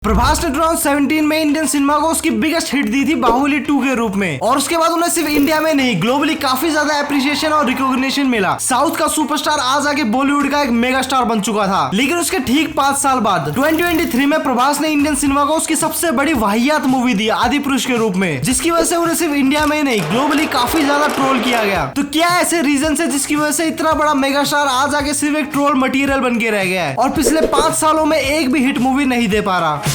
प्रभास ने 2017 में Indian cinema को उसकी बिगेस्ट हिट दी थी बाहुबली 2 के रूप में, और उसके बाद उन्हें सिर्फ इंडिया में नहीं ग्लोबली काफी ज्यादा एप्रिसिएशन और रिकॉग्निशन मिला। साउथ का सुपरस्टार आज आके बॉलीवुड का एक मेगा स्टार बन चुका था। लेकिन उसके ठीक 5 साल बाद 2023 में प्रभास ने इंडियन सिनेमा को उसकी सबसे बड़ी वाहियात मूवी दी आदिपुरुष के रूप में, जिसकी वजह से उन्हें सिर्फ इंडिया में ही नहीं ग्लोबली काफी ज्यादा ट्रोल किया गया। तो क्या ऐसे रीजन है जिसकी वजह से इतना बड़ा मेगा स्टार आज आके सिर्फ एक ट्रोल मटेरियल बन के रह गया है और पिछले 5 सालों में एक भी हिट मूवी नहीं दे पा रहा?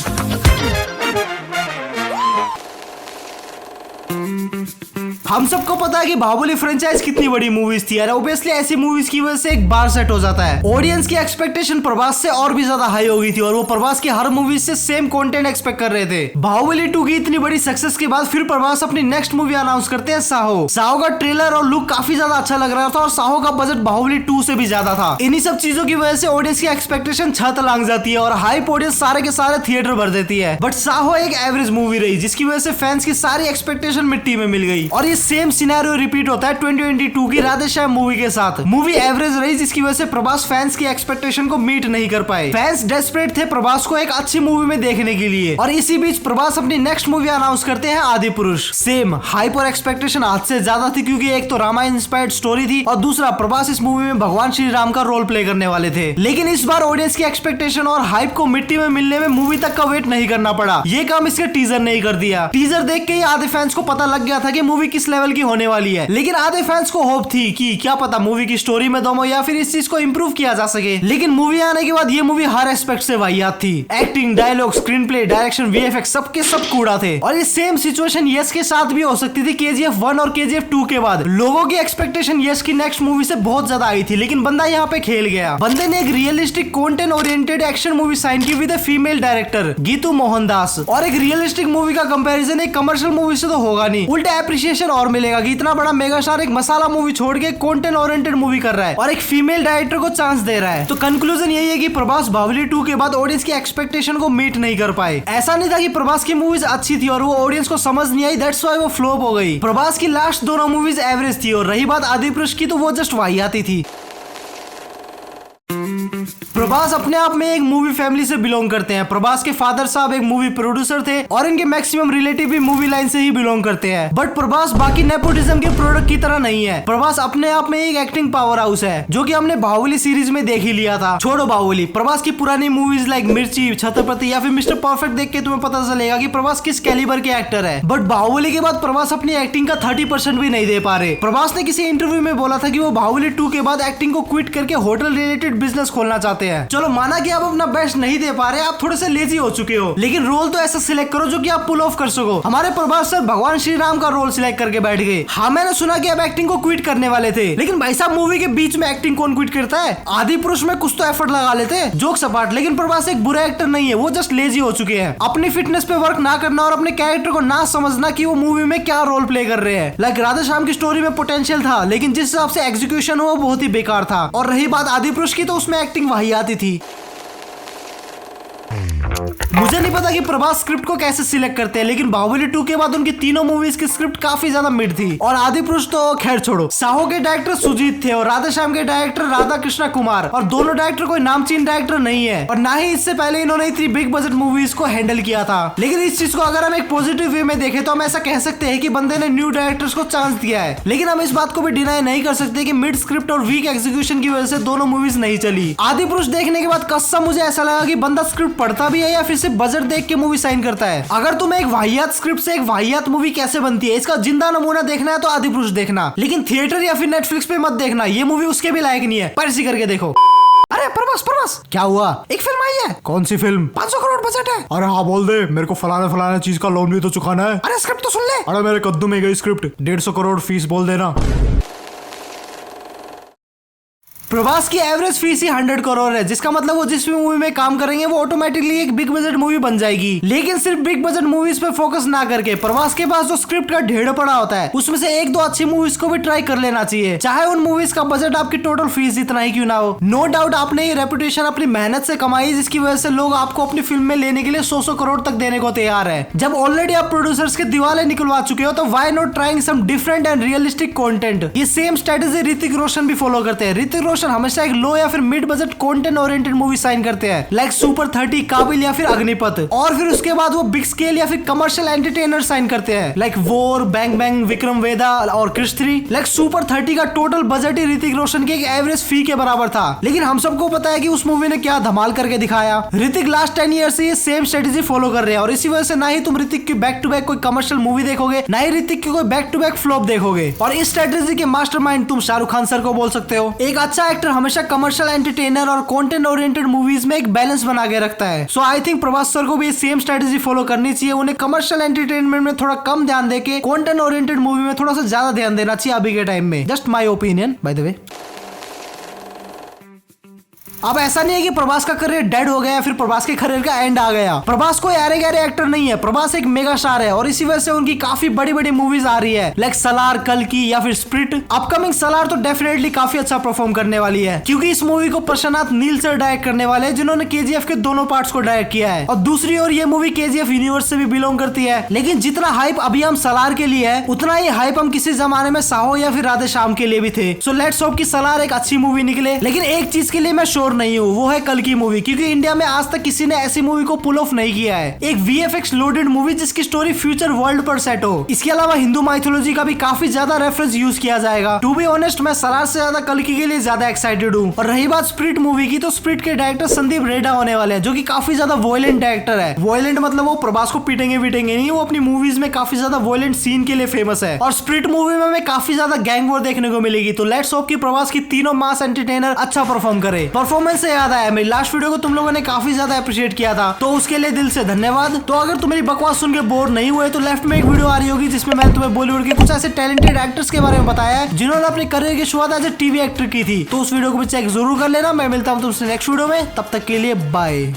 हम सबको पता है कि बाहुबली फ्रेंचाइज कितनी बड़ी मूवीज थी, ऑब्वियसली ऐसी मूवीज की वजह से एक बार सेट हो जाता है। ऑडियंस की एक्सपेक्टेशन प्रभास से और भी ज्यादा हाई हो गई थी और वो प्रभास की हर मूवी से सेम कंटेंट एक्सपेक्ट कर रहे थे। बाहुबली 2 की इतनी बड़ी सक्सेस के बाद फिर प्रभास अपनी नेक्स्ट मूवी अनाउंस करते हैं साहो। साहो का ट्रेलर और लुक काफी ज्यादा अच्छा लग रहा था और साहो का बजट बाहुबली 2 से भी ज्यादा था। इन्हीं सब चीजों की वजह से ऑडियंस की एक्सपेक्टेशन छत लांग जाती है और हाइप ऑडियंस सारे के सारे थिएटर भर देती है। बट साहो एक एवरेज मूवी रही जिसकी वजह से फैंस की सारी एक्सपेक्टेशन मिट्टी में मिल गई और ये सेम सिनेरियो रिपीट होता है 2022 की राधेश्याम मूवी के साथ। मूवी एवरेज रही जिसकी वजह से प्रभास फैंस की एक्सपेक्टेशन को मीट नहीं कर पाए। फैंस डेस्परेट थे प्रभास को एक अच्छी मूवी में देखने के लिए और इसी बीच प्रभास अपनी नेक्स्ट मूवी अनाउंस करते हैं आदिपुरुष। सेम हाइप और एक्सपेक्टेशन आज से ज्यादा थी क्योंकि एक तो रामायण इंस्पायर्ड स्टोरी थी और दूसरा प्रभास इस मूवी में भगवान श्री राम का रोल प्ले करने वाले थे। लेकिन इस बार ऑडियंस की एक्सपेक्टेशन और हाइप को मिट्टी में मिलने में मूवी तक का वेट नहीं करना पड़ा। ये काम इसके टीजर ने ही कर दिया। टीजर देख के ही आधे फैंस को पता लग गया था कि मूवी किस लेवल की होने वाली है, लेकिन आधे फैंस को होप थी कि क्या पता मूवी की स्टोरी में दम हो या फिर इस चीज को इंप्रूव किया जा सके। लेकिन मूवी आने के बाद ये मूवी हर एस्पेक्ट से वाहियात थी। Acting, dialogue, screenplay, direction, VFX सबके सब कूड़ा थे। और ये सेम सिचुएशन यस के साथ भी हो सकती थी KGF 1 और KGF 2 के बाद। लोगों की एक्सपेक्टेशन यस की नेक्स्ट मूवी से बहुत ज्यादा आई थी, लेकिन बंदा यहाँ पे खेल गया। बंदे ने एक realistic content oriented action movie sign की with female director Geetu Mohandas, और एक रियलिस्टिक मूवी का कंपैरिजन एक कमर्शियल मूवी से तो होगा नहीं, उल्टा एप्रिसिएशन और मिलेगा कि इतना बड़ा मेगा स्टार एक मसाला मूवी छोड़ के कंटेंट ओरिएंटेड मूवी कर रहा है और एक फीमेल डायरेक्टर को चांस दे रहा है। तो कंक्लूजन यही है कि प्रभास बाहुबली 2 के बाद ऑडियंस की एक्सपेक्टेशन को मीट नहीं कर पाए। ऐसा नहीं था कि प्रभास की मूवीज अच्छी थी और वो ऑडियंस को समझ नहीं आई, दैट्स व्हाई वो फ्लॉप हो गई। प्रभास की लास्ट दोनों मूवीज एवरेज थी और रही बात आदिपुरुष की तो वो जस्ट वाहियाती थी। प्रभास अपने आप में एक मूवी फैमिली से बिलोंग करते हैं। प्रभास के फादर साहब एक मूवी प्रोड्यूसर थे और इनके मैक्सिमम रिलेटिव भी मूवी लाइन से ही बिलोंग करते हैं। बट प्रभास बाकी नेपोटिज्म के प्रोडक्ट की तरह नहीं है। प्रभास अपने आप में एक एक्टिंग पावर हाउस है, जो कि हमने बाहुबली सीरीज में देख ही लिया था। छोड़ो बाहुबली, प्रभास की पुरानी मूवीज लाइक मिर्ची, छत्रपति या फिर मिस्टर परफेक्ट देख के तुम्हें पता चलेगा कि प्रभास किस कैलिबर के एक्टर है। बट बाहुबली के बाद प्रभास अपनी एक्टिंग का 30% भी नहीं दे पा रहे। प्रभास ने किसी इंटरव्यू में बोला था कि वो बाहुबली 2 के बाद एक्टिंग को क्विट करके होटल रिलेटेड बिजनेस खोलना चाहते हैं। चलो माना कि आप अपना बेस्ट नहीं दे पा रहे, आप थोड़े से लेजी हो चुके हो, लेकिन रोल तो ऐसा सिलेक्ट करो जो कि आप पुल ऑफ कर सको। हमारे प्रभास सर भगवान श्री राम का रोल सिलेक्ट करके बैठ गए। हाँ, मैंने सुना कि अब एक्टिंग को क्विट करने वाले थे, लेकिन भाई साहब मूवी के बीच में एक्टिंग कौन क्विट करता है? आदिपुरुष में कुछ तो एफर्ट लगा लेते, जोक सपाट। लेकिन प्रभास एक बुरा एक्टर नहीं है, वो जस्ट लेजी हो चुके हैं। अपनी फिटनेस पे वर्क ना करना और अपने कैरेक्टर को ना समझना कि वो मूवी में क्या रोल प्ले कर रहे हैं। लाइक राधेश्याम की स्टोरी में पोटेंशियल था, लेकिन जिस हिसाब से एग्जीक्यूशन हुआ बहुत ही बेकार था। और रही बात आदिपुरुष की, तो उसमें एक्टिंग वाहियाती थी। मुझे नहीं पता कि प्रभास स्क्रिप्ट को कैसे सिलेक्ट करते हैं, लेकिन बाहुबली 2 के बाद उनकी तीनों मूवीज की स्क्रिप्ट काफी ज्यादा मिड थी। और आदिपुरुष तो खैर छोड़ो। साहो के डायरेक्टर सुजीत थे और राधेश्याम के डायरेक्टर राधा कृष्णा कुमार, और दोनों डायरेक्टर कोई नामचीन डायरेक्टर नहीं है और ना ही इससे पहले इन्होंने इतनी बिग बजट मूवीज को हैंडल किया था। लेकिन इस चीज को अगर हम एक पॉजिटिव वे में देखें तो हम ऐसा कह सकते हैं कि बंदे ने न्यू डायरेक्टर्स को चांस दिया है। लेकिन हम इस बात को भी डिनाई नहीं कर सकते कि मिड स्क्रिप्ट और वीक एग्जीक्यूशन की वजह से दोनों मूवीज नहीं चली। आदिपुरुष देखने के बाद कसम मुझे ऐसा लगा कि बंदा स्क्रिप्ट पढ़ता भी है या फिर सिर्फ बजट देख के मूवी साइन करता है। अगर तुम्हें एक वाहियात स्क्रिप्ट से एक वाहियात मूवी कैसे बनती है इसका जिंदा नमूना देखना है तो आदिपुरुष देखना, लेकिन थिएटर या फिर नेटफ्लिक्स पे मत देखना। ये मूवी उसके भी लायक नहीं है। परसी करके देखो। अरे प्रभास क्या हुआ? एक फिल्म आई है। कौन सी फिल्म? 500 करोड़ बजट है। अरे हाँ बोल दे, मेरे को फलाना चीज का लोन भी तो चुकाना है। अरे स्क्रिप्ट तो सुन ले। अरे मेरे कद्दू में गई स्क्रिप्ट, 150 करोड़ फीस बोल देना। प्रभास की एवरेज फीस ही 100 करोड़ है, जिसका मतलब वो जिस भी मूवी में काम करेंगे वो ऑटोमेटिकली एक बिग बजट मूवी बन जाएगी। लेकिन सिर्फ बिग बजट मूवीज पे फोकस ना करके प्रभास के पास जो स्क्रिप्ट का ढेर पड़ा होता है उसमें से 1-2 अच्छी मूवीज को भी ट्राई कर लेना चाहिए, चाहे उन मूवीज का बजट आपकी टोटल फीस इतना ही क्यों ना हो। नो डाउट आपने ये रेपुटेशन अपनी मेहनत से कमाई, जिसकी वजह से लोग आपको अपनी फिल्म में लेने के लिए 100 करोड़ तक देने को तैयार है। जब ऑलरेडी आप प्रोड्यूसर्स के दिवाले निकलवा चुके हो तो why not trying some different and realistic content. ये सेम स्ट्रेटेजी ऋतिक रोशन भी फॉलो करते हैं। ऋतिक रोशन प्रोडक्शन हमेशा एक लो या फिर mid budget content oriented movie sign करते हैं, लाइक सुपर 30, काबिल या फिर अग्निपथ, और फिर उसके बाद वो बिग स्केल या फिर कमर्शियल एंटरटेनर साइन करते हैं, लाइक वॉर, बैंग बैंग, विक्रम वेदा और क्रिश 3। लाइक सुपर 30 का टोटल बजट ही ऋतिक रोशन के एक एवरेज फी के बराबर था, लेकिन हम सबको पता है कि उस मूवी ने क्या धमाल करके दिखाया। ऋतिक लास्ट 10 ईयर से ये सेम स्ट्रेटेजी फॉलो कर रहे हैं और इसी वजह से ना ही तुम ऋतिक की बैक टू बैक कोई कमर्शियल मूवी देखोगे, ना ही ऋतिक की कोई बैक टू बैक फ्लॉप देखोगे। और इस स्ट्रेटेजी के मास्टरमाइंड तुम शाहरुख खान सर को बोल सकते हो। एक अच्छा एक्टर हमेशा कमर्शियल एंटरटेनर और कंटेंट ओरिएंटेड मूवीज में एक बैलेंस बना के रखता है। सो आई थिंक प्रभास सर को भी सेम स्ट्रेटेजी फॉलो करनी चाहिए। उन्हें कमर्शियल एंटरटेनमेंट में थोड़ा कम ध्यान देके कंटेंट ओरिएंटेड मूवी में थोड़ा सा ज्यादा ध्यान देना चाहिए अभी के टाइम में। Just my opinion by the way. अब ऐसा नहीं है कि प्रभास का करियर डेड हो गया या फिर प्रभास के करियर का एंड आ गया। प्रभास कोई यारे गहरे एक्टर नहीं है, प्रभास एक मेगा स्टार है और इसी वजह से उनकी काफी बड़ी बड़ी मूवीज आ रही है, लाइक सलार, कल की या फिर स्प्रिट। अपकमिंग सलार तो डेफिनेटली काफी अच्छा परफॉर्म करने वाली है, क्योंकि इस मूवी को प्रशांत नील सर डायरेक्ट करने वाले हैं, जिन्होंने केजीएफ के दोनों पार्ट्स को डायरेक्ट किया है। और दूसरी ओर ये मूवी केजीएफ यूनिवर्स से भी बिलोंग करती है। लेकिन जितना हाइप अभी हम सलार के लिए है, उतना ही हाइप हम किसी जमाने में साहो या फिर राधे श्याम के लिए भी थे। सो लेट्स होप कि सलार एक अच्छी मूवी निकले। लेकिन एक चीज के लिए मैं श्योर नहीं हूँ, वो है कल की मूवी, क्योंकि इंडिया में आज तक किसी ने ऐसी मूवी को पुल ऑफ नहीं किया है। एक वीएफएक्स लोडेड मूवी जिसकी स्टोरी फ्यूचर वर्ल्ड पर सेट हो। इसके अलावा हिंदू माइथोलॉजी का भी काफी ज्यादा रेफरेंस यूज किया जाएगा। टू बी ऑनेस्ट, मैं सलार से ज्यादा कल की के लिए ज्यादा एक्साइटेड हूँ। और रही बात स्प्रिट मूवी की, तो स्प्रिट के डायरेक्टर संदीप रेड्डा होने वाले हैं, जो कि काफी ज्यादा वॉयलेंट डायरेक्टर है। वॉयलेंट मतलब वो प्रभास को पीटेंगे नहीं, वो अपनी मूवीज में काफी ज्यादा वॉयलेंट सीन के लिए फेमस है। और स्प्रिट मूवी में हमें काफी ज्यादा गैंग वॉर देखने को मिलेगी। तो लेट्स होप कि प्रभास की तीनों मास एंटरटेनर अच्छा परफॉर्म करे। परफॉर्मेंस से याद आया, मेरी लास्ट वीडियो को तुम लोगों ने काफी ज्यादा अप्रिशिएट किया था, तो उसके लिए दिल से धन्यवाद। तो अगर तुम मेरी बकवास सुन के बोर नहीं हुए, तो लेफ्ट में एक वीडियो आ रही होगी जिसमें मैंने तुम्हें बॉलीवुड के कुछ ऐसे टैलेंटेड एक्टर्स के बारे में बताया है जिन्होंने अपने करियर की शुरुआत एज ए टीवी एक्टर की थी। तो उस वीडियो को भी चेक जरूर कर लेना। मैं मिलता हूँ तुमसे नेक्स्ट वीडियो में, तब तक के लिए बाय।